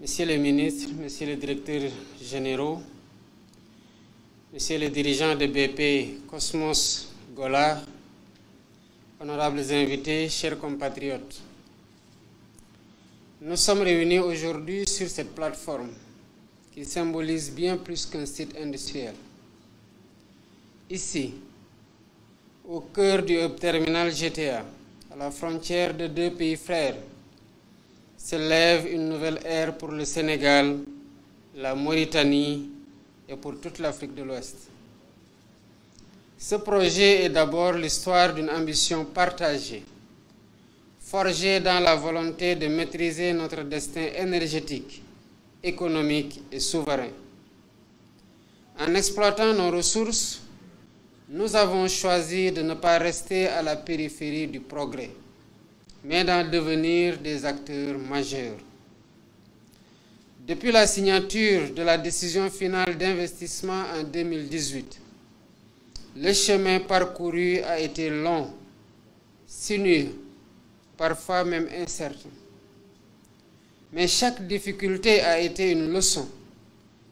Messieurs les ministres, messieurs les directeurs généraux, messieurs les dirigeants de BP Cosmos Golar, honorables invités, chers compatriotes, nous sommes réunis aujourd'hui sur cette plateforme qui symbolise bien plus qu'un site industriel. Ici, au cœur du hub terminal GTA, à la frontière de deux pays frères, se lève une nouvelle ère pour le Sénégal, la Mauritanie et pour toute l'Afrique de l'Ouest. Ce projet est d'abord l'histoire d'une ambition partagée, forgée dans la volonté de maîtriser notre destin énergétique, économique et souverain. En exploitant nos ressources, nous avons choisi de ne pas rester à la périphérie du progrès, mais d'en devenir des acteurs majeurs. Depuis la signature de la décision finale d'investissement en 2018, le chemin parcouru a été long, sinueux, parfois même incertain. Mais chaque difficulté a été une leçon,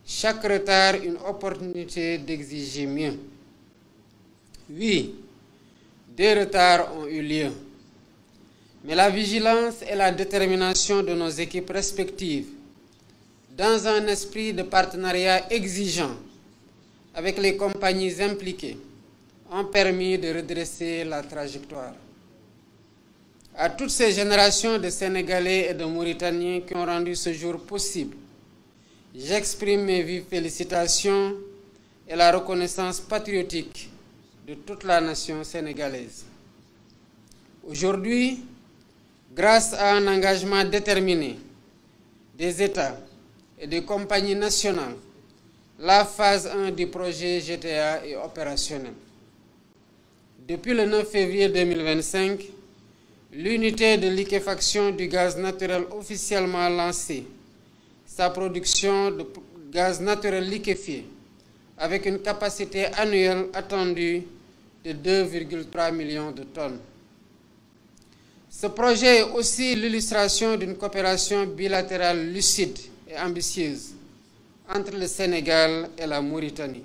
chaque retard une opportunité d'exiger mieux. Oui, des retards ont eu lieu. Mais la vigilance et la détermination de nos équipes respectives, dans un esprit de partenariat exigeant avec les compagnies impliquées, ont permis de redresser la trajectoire. À toutes ces générations de Sénégalais et de Mauritaniens qui ont rendu ce jour possible, j'exprime mes vives félicitations et la reconnaissance patriotique de toute la nation sénégalaise. Aujourd'hui, grâce à un engagement déterminé des États et des compagnies nationales, la phase 1 du projet GTA est opérationnelle. Depuis le 9 février 2025, l'unité de liquéfaction du gaz naturel officiellement lancée, sa production de gaz naturel liquéfié, avec une capacité annuelle attendue de 2,3 millions de tonnes. Ce projet est aussi l'illustration d'une coopération bilatérale lucide et ambitieuse entre le Sénégal et la Mauritanie.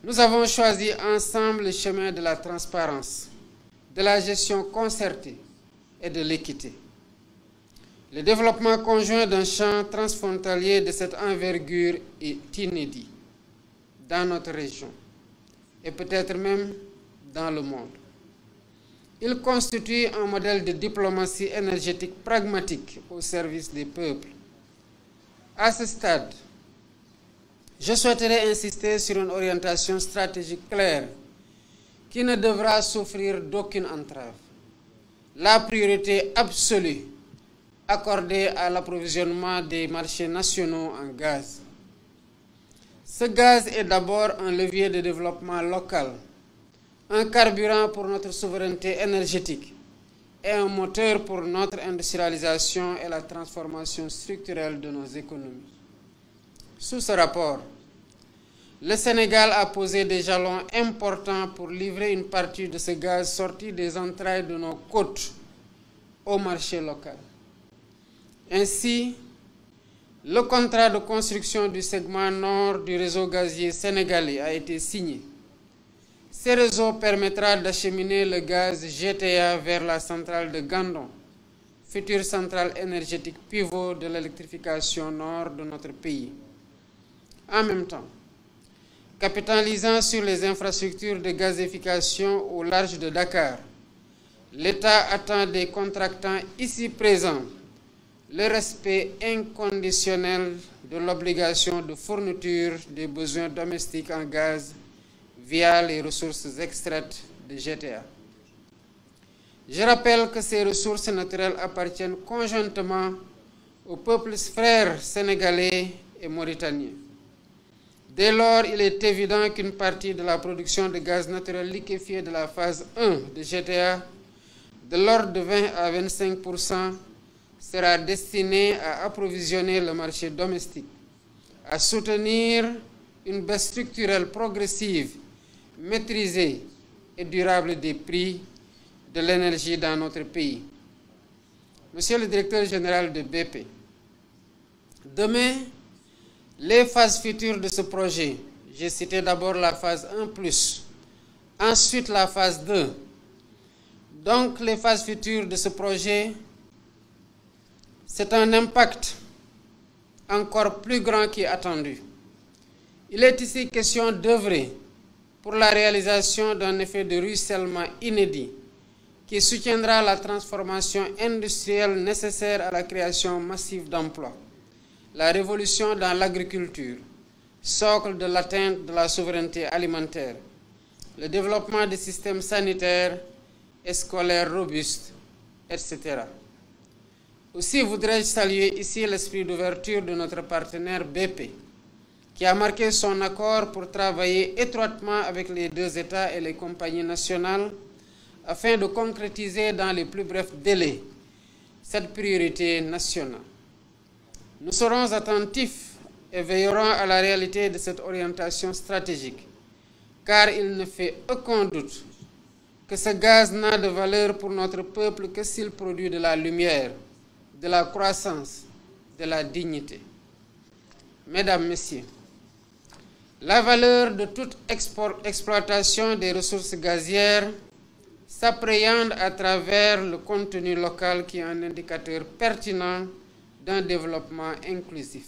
Nous avons choisi ensemble le chemin de la transparence, de la gestion concertée et de l'équité. Le développement conjoint d'un champ transfrontalier de cette envergure est inédit dans notre région et peut-être même dans le monde. Il constitue un modèle de diplomatie énergétique pragmatique au service des peuples. À ce stade, je souhaiterais insister sur une orientation stratégique claire qui ne devra souffrir d'aucune entrave. La priorité absolue accordée à l'approvisionnement des marchés nationaux en gaz. Ce gaz est d'abord un levier de développement local, un carburant pour notre souveraineté énergétique et un moteur pour notre industrialisation et la transformation structurelle de nos économies. Sous ce rapport, le Sénégal a posé des jalons importants pour livrer une partie de ce gaz sorti des entrailles de nos côtes au marché local. Ainsi, le contrat de construction du segment nord du réseau gazier sénégalais a été signé. Ce réseau permettra d'acheminer le gaz GTA vers la centrale de Gandon, future centrale énergétique pivot de l'électrification nord de notre pays. En même temps, capitalisant sur les infrastructures de gazéification au large de Dakar, l'État attend des contractants ici présents le respect inconditionnel de l'obligation de fourniture des besoins domestiques en gaz via les ressources extraites de GTA. Je rappelle que ces ressources naturelles appartiennent conjointement aux peuples frères sénégalais et mauritaniens. Dès lors, il est évident qu'une partie de la production de gaz naturel liquéfié de la phase 1 de GTA, de l'ordre de 20 à 25%, sera destinée à approvisionner le marché domestique, à soutenir une baisse structurelle progressive, maîtrisée et durable des prix de l'énergie dans notre pays. Monsieur le directeur général de BP, Demain, les phases futures de ce projet, j'ai cité d'abord la phase 1+, ensuite la phase 2. Donc les phases futures de ce projet, c'est un impact encore plus grand qui est attendu. Il est ici question d'œuvrer pour la réalisation d'un effet de ruissellement inédit qui soutiendra la transformation industrielle nécessaire à la création massive d'emplois, la révolution dans l'agriculture, socle de l'atteinte de la souveraineté alimentaire, le développement des systèmes sanitaires et scolaires robustes, etc. Aussi voudrais-je saluer ici l'esprit d'ouverture de notre partenaire BP, qui a marqué son accord pour travailler étroitement avec les deux États et les compagnies nationales afin de concrétiser dans les plus brefs délais cette priorité nationale. Nous serons attentifs et veillerons à la réalité de cette orientation stratégique, car il ne fait aucun doute que ce gaz n'a de valeur pour notre peuple que s'il produit de la lumière, de la croissance, de la dignité. Mesdames, Messieurs, la valeur de toute exploitation des ressources gazières s'appréhende à travers le contenu local qui est un indicateur pertinent d'un développement inclusif.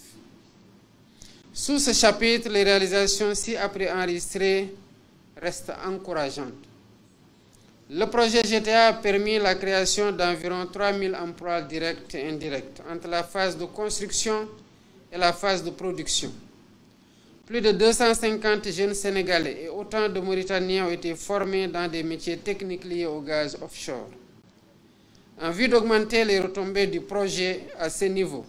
Sous ce chapitre, les réalisations ci-après enregistrées restent encourageantes. Le projet GTA a permis la création d'environ 3000 emplois directs et indirects entre la phase de construction et la phase de production. Plus de 250 jeunes Sénégalais et autant de Mauritaniens ont été formés dans des métiers techniques liés au gaz offshore. En vue d'augmenter les retombées du projet à ce niveau,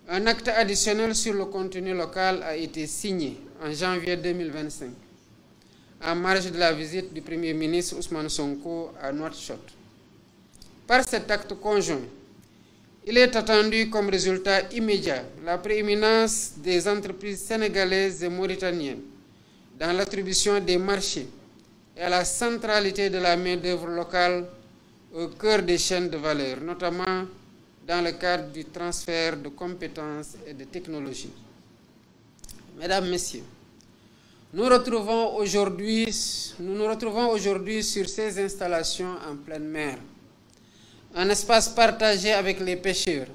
un acte additionnel sur le contenu local a été signé en janvier 2025, en marge de la visite du Premier ministre Ousmane Sonko à Nouakchott. Par cet acte conjoint, il est attendu comme résultat immédiat la prééminence des entreprises sénégalaises et mauritaniennes dans l'attribution des marchés et à la centralité de la main-d'œuvre locale au cœur des chaînes de valeur, notamment dans le cadre du transfert de compétences et de technologies. Mesdames, Messieurs, nous nous retrouvons aujourd'hui sur ces installations en pleine mer, un espace partagé avec les pêcheurs,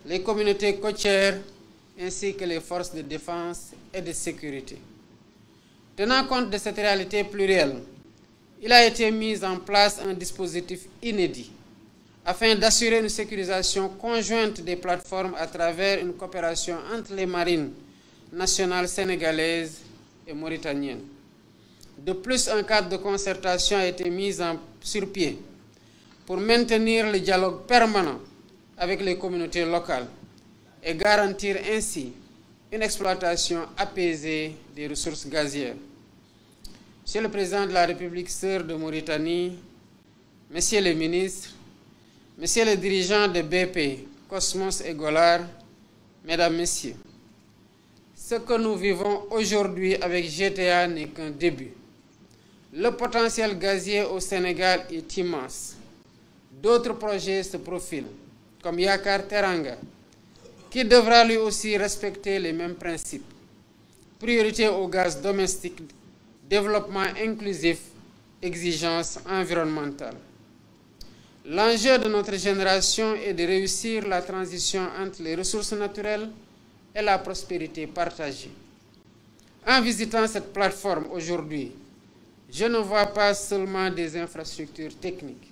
les communautés côtières ainsi que les forces de défense et de sécurité. Tenant compte de cette réalité plurielle, il a été mis en place un dispositif inédit afin d'assurer une sécurisation conjointe des plateformes à travers une coopération entre les marines nationales sénégalaises et mauritaniennes. De plus, un cadre de concertation a été mis sur pied pour maintenir le dialogue permanent avec les communautés locales et garantir ainsi une exploitation apaisée des ressources gazières. Monsieur le Président de la République sœur de Mauritanie, Messieurs les ministres, Messieurs les dirigeants de BP, Cosmos et Golar, Mesdames, Messieurs, ce que nous vivons aujourd'hui avec GTA n'est qu'un début. Le potentiel gazier au Sénégal est immense. D'autres projets se profilent, comme Yakar Teranga, qui devra lui aussi respecter les mêmes principes. Priorité au gaz domestique, développement inclusif, exigence environnementale. L'enjeu de notre génération est de réussir la transition entre les ressources naturelles et la prospérité partagée. En visitant cette plateforme aujourd'hui, je ne vois pas seulement des infrastructures techniques.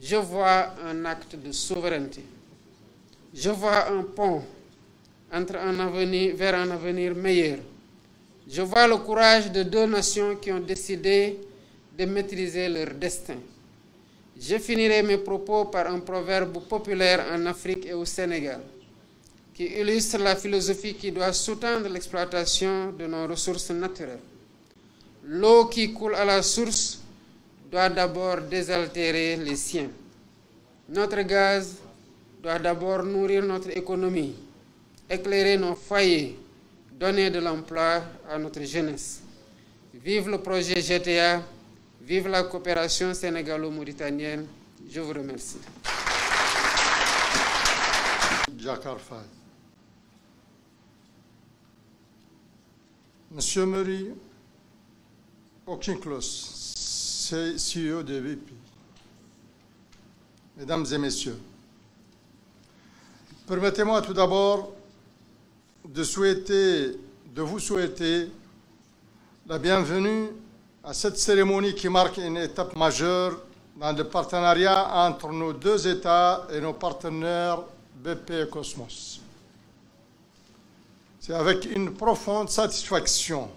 Je vois un acte de souveraineté. Je vois un pont vers un avenir meilleur. Je vois le courage de deux nations qui ont décidé de maîtriser leur destin. Je finirai mes propos par un proverbe populaire en Afrique et au Sénégal, qui illustre la philosophie qui doit sous-tendre l'exploitation de nos ressources naturelles. L'eau qui coule à la source doit d'abord désaltérer les siens. Notre gaz doit d'abord nourrir notre économie, éclairer nos foyers, donner de l'emploi à notre jeunesse. Vive le projet GTA, vive la coopération sénégalo-mauritanienne. Je vous remercie. Jakar Faye. Monsieur Murray Auchincloss, CEO de BP, Mesdames et Messieurs, permettez-moi tout d'abord de vous souhaiter la bienvenue à cette cérémonie qui marque une étape majeure dans le partenariat entre nos deux États et nos partenaires BP et Cosmos. C'est avec une profonde satisfaction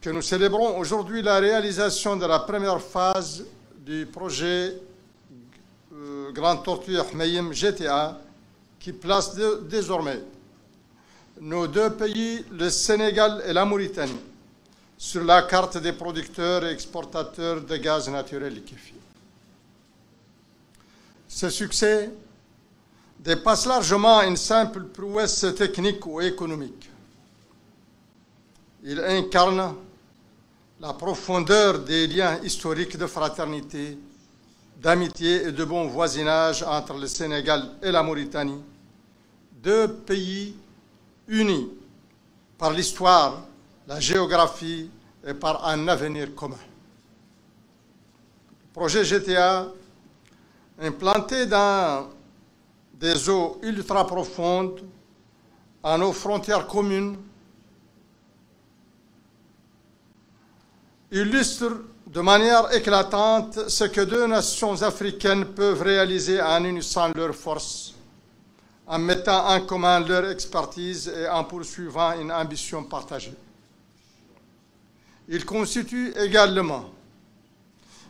que nous célébrons aujourd'hui la réalisation de la première phase du projet Grand Tortue Ahmeyim GTA qui place désormais nos deux pays, le Sénégal et la Mauritanie, sur la carte des producteurs et exportateurs de gaz naturel liquéfié. Ce succès dépasse largement une simple prouesse technique ou économique. Il incarne la profondeur des liens historiques de fraternité, d'amitié et de bon voisinage entre le Sénégal et la Mauritanie, deux pays unis par l'histoire, la géographie et par un avenir commun. Le projet GTA, implanté dans des eaux ultra profondes, à nos frontières communes, illustre de manière éclatante ce que deux nations africaines peuvent réaliser en unissant leurs forces, en mettant en commun leur expertise et en poursuivant une ambition partagée. Il constitue également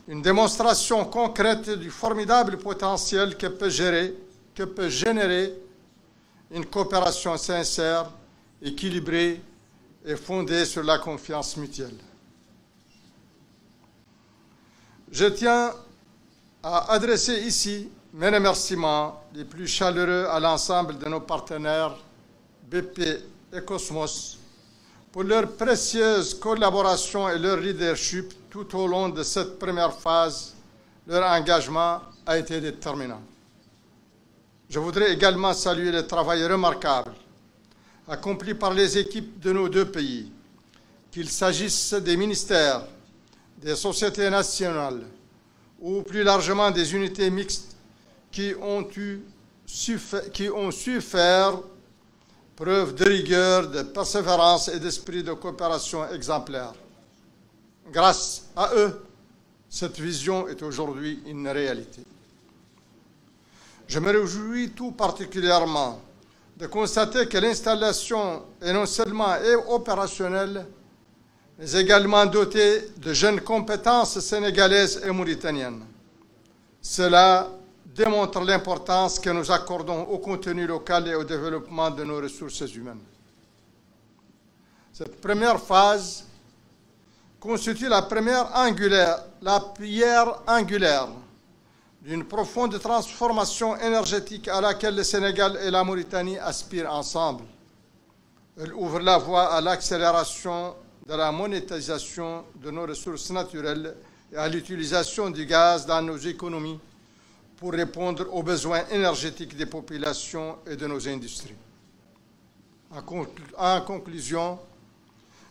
une démonstration concrète du formidable potentiel que peut générer une coopération sincère, équilibrée et fondée sur la confiance mutuelle. Je tiens à adresser ici mes remerciements les plus chaleureux à l'ensemble de nos partenaires BP et Cosmos pour leur précieuse collaboration et leur leadership tout au long de cette première phase. Leur engagement a été déterminant. Je voudrais également saluer le travail remarquable accompli par les équipes de nos deux pays, qu'il s'agisse des ministères, des sociétés nationales ou plus largement des unités mixtes qui ont su faire preuve de rigueur, de persévérance et d'esprit de coopération exemplaire. Grâce à eux, cette vision est aujourd'hui une réalité. Je me réjouis tout particulièrement de constater que l'installation est non seulement opérationnelle, mais également dotée de jeunes compétences sénégalaises et mauritaniennes. Cela démontre l'importance que nous accordons au contenu local et au développement de nos ressources humaines. Cette première phase constitue la pierre angulaire d'une profonde transformation énergétique à laquelle le Sénégal et la Mauritanie aspirent ensemble. Elle ouvre la voie à l'accélération de la monétisation de nos ressources naturelles et à l'utilisation du gaz dans nos économies pour répondre aux besoins énergétiques des populations et de nos industries. En conclusion,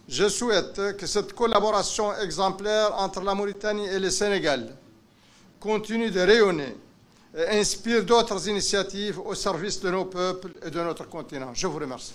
je souhaite que cette collaboration exemplaire entre la Mauritanie et le Sénégal continue de rayonner et inspire d'autres initiatives au service de nos peuples et de notre continent. Je vous remercie.